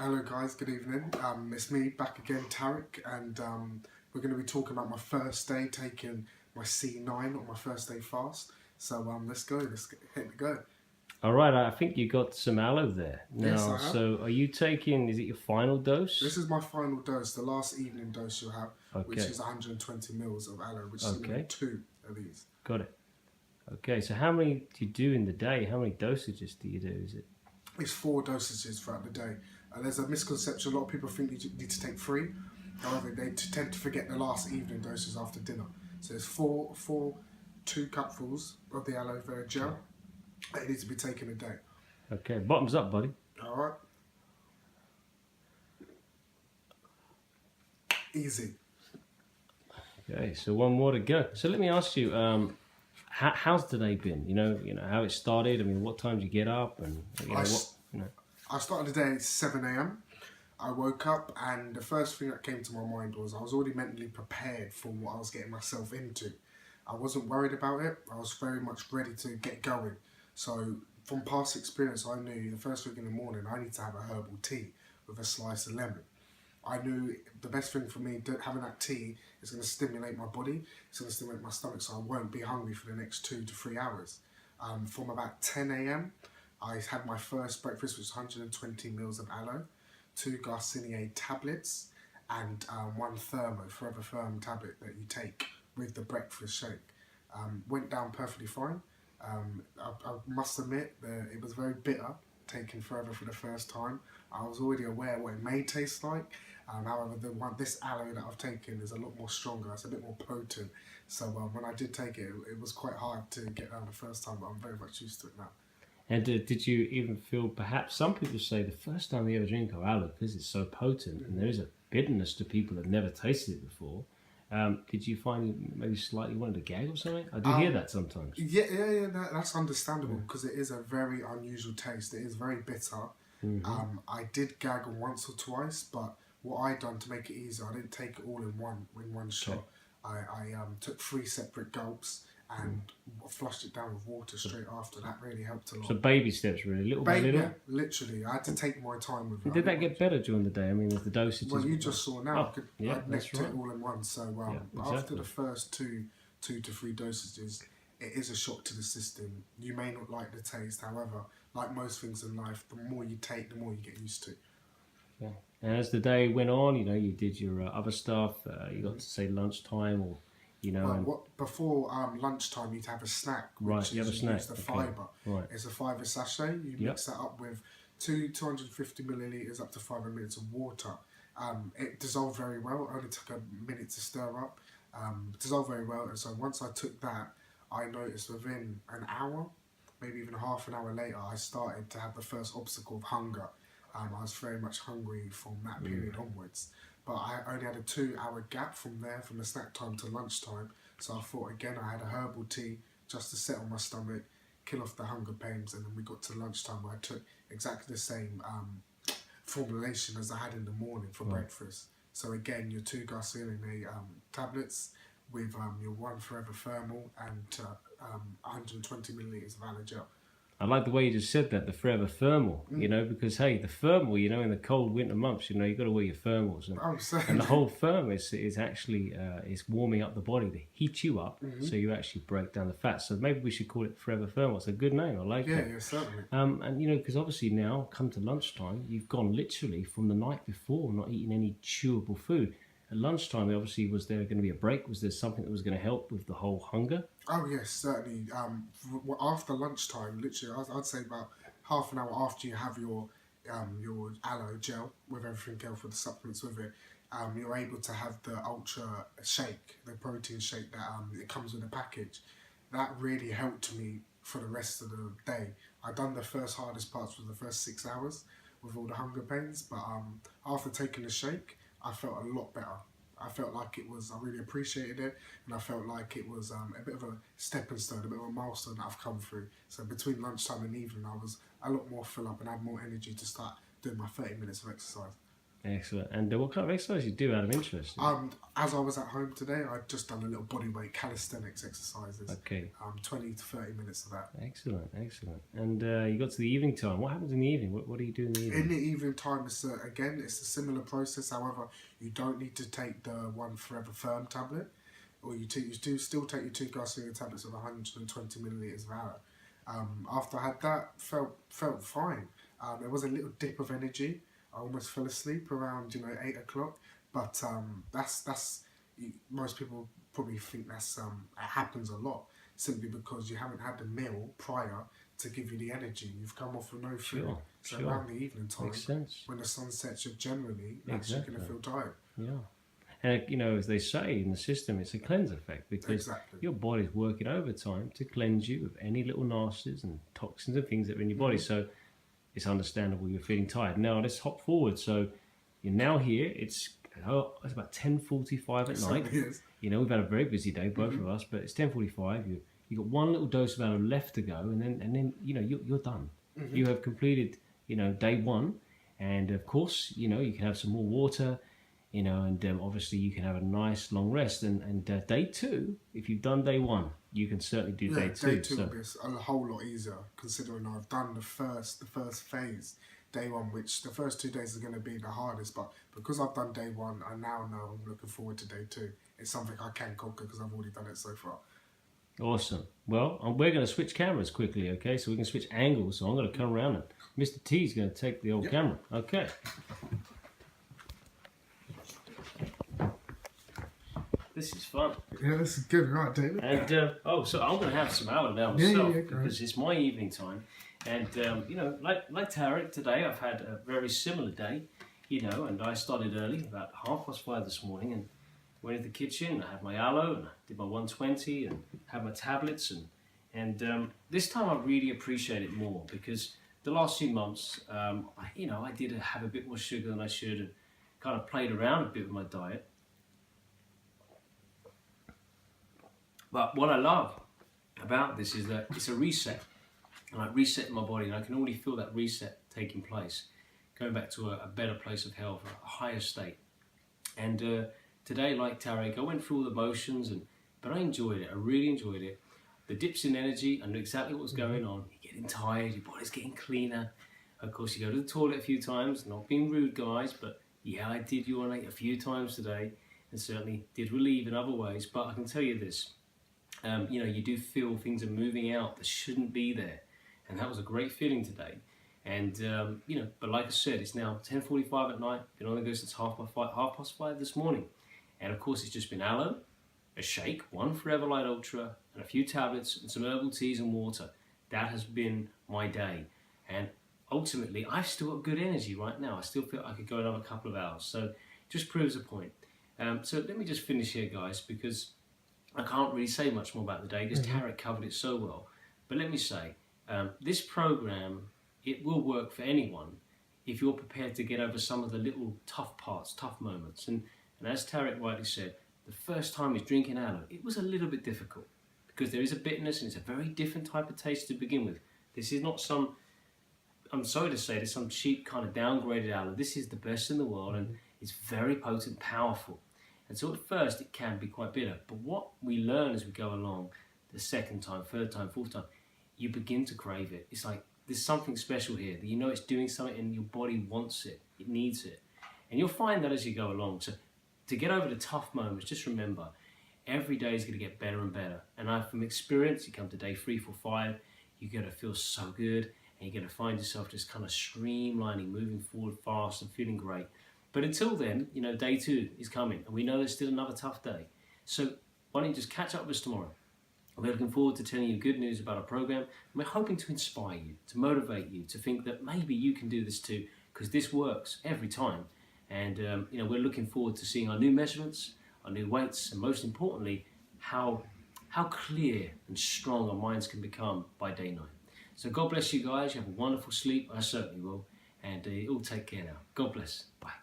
Hello guys, good evening. It's me back again, Tarek, and we're going to be talking about my first day taking my C9 on my first day fast. So let's go, hit the go. All right, I think you got some aloe there. Yes, Now, I have. so are you taking, is it your final dose? This is my final dose, the last evening dose you'll have, which Okay, is 120 mils of aloe, which is going to be okay, 2 of these. got it. Okay, so how many do you do in the day? How many dosages do you do? Is it? It's 4 dosages throughout the day. There's a misconception, a lot of people think you need to take 3. However, they tend to forget the last evening doses after dinner. So it's four 2 cupfuls of the aloe vera gel that needs to be taken a day. Okay, bottoms up, buddy. All right. Easy. Okay, so one more to go. So let me ask you, how's today been? You know how it started. I mean, what time did you get up, and I started the day at 7 a.m. I woke up and the first thing that came to my mind was I was already mentally prepared for what I was getting myself into. I wasn't worried about it. I was very much ready to get going. So from past experience, I knew the first thing in the morning I need to have a herbal tea with a slice of lemon. I knew the best thing for me, having that tea, is going to stimulate my body. It's going to stimulate my stomach, so I won't be hungry for the next 2 to 3 hours. From about 10 a.m, I had my first breakfast, which was 120 mils of aloe, 2 Garcinia tablets, and 1 Forever Firm tablet that you take with the breakfast shake. Went down perfectly fine. I must admit that it was very bitter, taking Forever for the first time. I was already aware what it may taste like. However, this aloe that I've taken is a lot more stronger. It's a bit more potent. So when I did take it, it was quite hard to get down the first time, but I'm very much used to it now. And did you even feel, perhaps some people say the first time they ever drink aloe, because it's so potent and there is a bitterness to people that never tasted it before, did you find you maybe slightly wanted to gag or something? I do hear that sometimes. Yeah, that's understandable because it is a very unusual taste. It is very bitter. I did gag once or twice, but what I done to make it easier, I didn't take it all in one shot. I took 3 separate gulps and flushed it down with water straight after. That really helped a lot. So baby steps, really, little by little. Yeah, literally. I had to take my time with it. Did that get better during the day? I mean, as the dosages. Well, you just saw now. Yeah, I nicked it all in one. So exactly. after the first two to 3 dosages, it is a shock to the system. You may not like the taste. However, like most things in life, the more you take, the more you get used to. Yeah. And as the day went on, you did your other stuff. You got to say lunchtime, or before lunchtime, you'd have a snack. Right, you have a snack. Use the fibre. Right. It's a fibre sachet. You mix that up with 250 millilitres up to 500 minutes of water. It dissolved very well. It only took a minute to stir up. Dissolved very well. And so once I took that, I noticed within an hour, maybe even half an hour later, I started to have the first obstacle of hunger. I was very much hungry from that period onwards. But I only had a 2-hour gap from there, from the snack time to lunchtime. So I thought, again, I had a herbal tea just to settle my stomach, kill off the hunger pains, and then we got to lunchtime where I took exactly the same formulation as I had in the morning for breakfast. So again, your 2 Garcinia tablets with your 1 Forever Thermal and 120 millilitres of aloe gel. I like the way you just said that, the Forever Thermal, because, hey, the thermal, in the cold winter months, you've got to wear your thermals. And the whole thermal is actually is warming up the body to heat you up, so you actually break down the fat. So maybe we should call it Forever Thermal. It's a good name. I like it. Yeah, certainly. And, because obviously now, come to lunchtime, you've gone literally from the night before not eating any chewable food. At lunchtime, obviously, was there going to be a break? Was there something that was going to help with the whole hunger? Oh yes, certainly. After lunchtime, literally, I'd say about half an hour after you have your aloe gel with everything else, with the supplements with it, you're able to have the ultra shake, the protein shake that it comes with a package. That really helped me for the rest of the day. I done the first hardest parts for the first 6 hours with all the hunger pains, but after taking the shake, I felt a lot better. I felt like I really appreciated it, and I felt like it was a bit of a stepping stone, a bit of a milestone that I've come through. So between lunchtime and evening, I was a lot more full up and had more energy to start doing my 30 minutes of exercise. Excellent. And what kind of exercise you do out of interest? As I was at home today, I'd just done a little bodyweight calisthenics exercises. Okay. 20 to 30 minutes of that. Excellent, excellent. And you got to the evening time. What happens in the evening? What do you do in the evening? In the evening time, it's a similar process. However, you don't need to take the one Forever Firm tablet, or you do still take your 2 glycemic tablets of 120 milliliters of hour. After I had that, felt fine. There was a little dip of energy. I almost fell asleep around 8 o'clock, but most people probably think it happens a lot simply because you haven't had the meal prior to give you the energy. You've come off with no food, so around the evening time, when the sun sets, you're generally actually going to feel tired. Yeah. And as they say in the system, it's a cleanse effect because your body's working overtime to cleanse you of any little nasties and toxins and things that are in your body. So it's understandable you're feeling tired. Now let's hop forward. So you're now here. It's about 10:45 at night. Yes. We've had a very busy day, both of us, but it's 10:45. You got one little dose of aloe left to go, and then you're done. You have completed day one, and of course you can have some more water. And obviously you can have a nice long rest. And day two, if you've done day one, you can certainly do day two. Day two will be a whole lot easier, considering I've done the first phase, day one, which the first 2 days are going to be the hardest. But because I've done day one, I now know I'm looking forward to day two. It's something I can conquer because I've already done it so far. Awesome. Well, we're going to switch cameras quickly, okay? So we can switch angles. So I'm going to come around and Mr. T is going to take the old camera. Okay. This is fun. Yeah, this is good, right, David? And so I'm going to have some aloe now myself because it's my evening time. And like Tarek, today I've had a very similar day. And I started early, about 5:30 this morning, and went into the kitchen. I had my aloe and I did my 120 and had my tablets, and this time I really appreciate it more because the last few months, I did have a bit more sugar than I should, and kind of played around a bit with my diet. But what I love about this is that it's a reset. And I reset my body, and I can already feel that reset taking place, going back to a better place of health, a higher state. And today, like Tarek, I went through all the motions, but I enjoyed it. I really enjoyed it. The dips in energy, I knew exactly what was going on. You're getting tired, your body's getting cleaner. Of course, you go to the toilet a few times, not being rude, guys, but yeah, I did urinate a few times today, and certainly did relieve in other ways. But I can tell you this. You do feel things are moving out that shouldn't be there, and that was a great feeling today. And but like I said, it's now 10:45 at night. Been on the go since 5:30 this morning, and of course it's just been aloe, a shake, one Forever Light Ultra, and a few tablets and some herbal teas and water. That has been my day, and ultimately I've still got good energy right now. I still feel I could go another couple of hours, so it just proves a point. So let me just finish here, guys, because I can't really say much more about the day because Tarek covered it so well. But let me say, this program, it will work for anyone if you're prepared to get over some of the little tough parts, tough moments. And as Tarek rightly said, the first time he's drinking aloe, it was a little bit difficult because there is a bitterness and it's a very different type of taste to begin with. This is not some, I'm sorry to say, there's some cheap kind of downgraded aloe. This is the best in the world, and it's very potent, powerful. And so at first it can be quite bitter, but what we learn as we go along, the second time, third time, fourth time, you begin to crave it. It's like there's something special here. That it's doing something and your body wants it, it needs it. And you'll find that as you go along. So to get over the tough moments, just remember, every day is going to get better and better. And from experience, you come to day 3, 4, 5, you're going to feel so good, and you're going to find yourself just kind of streamlining, moving forward fast and feeling great. But until then, day 2 is coming, and we know there's still another tough day. So why don't you just catch up with us tomorrow? We're looking forward to telling you good news about our program, and we're hoping to inspire you, to motivate you, to think that maybe you can do this too, because this works every time. And we're looking forward to seeing our new measurements, our new weights, and most importantly, how clear and strong our minds can become by day 9. So God bless you guys. You have a wonderful sleep. I certainly will. And you all take care now. God bless. Bye.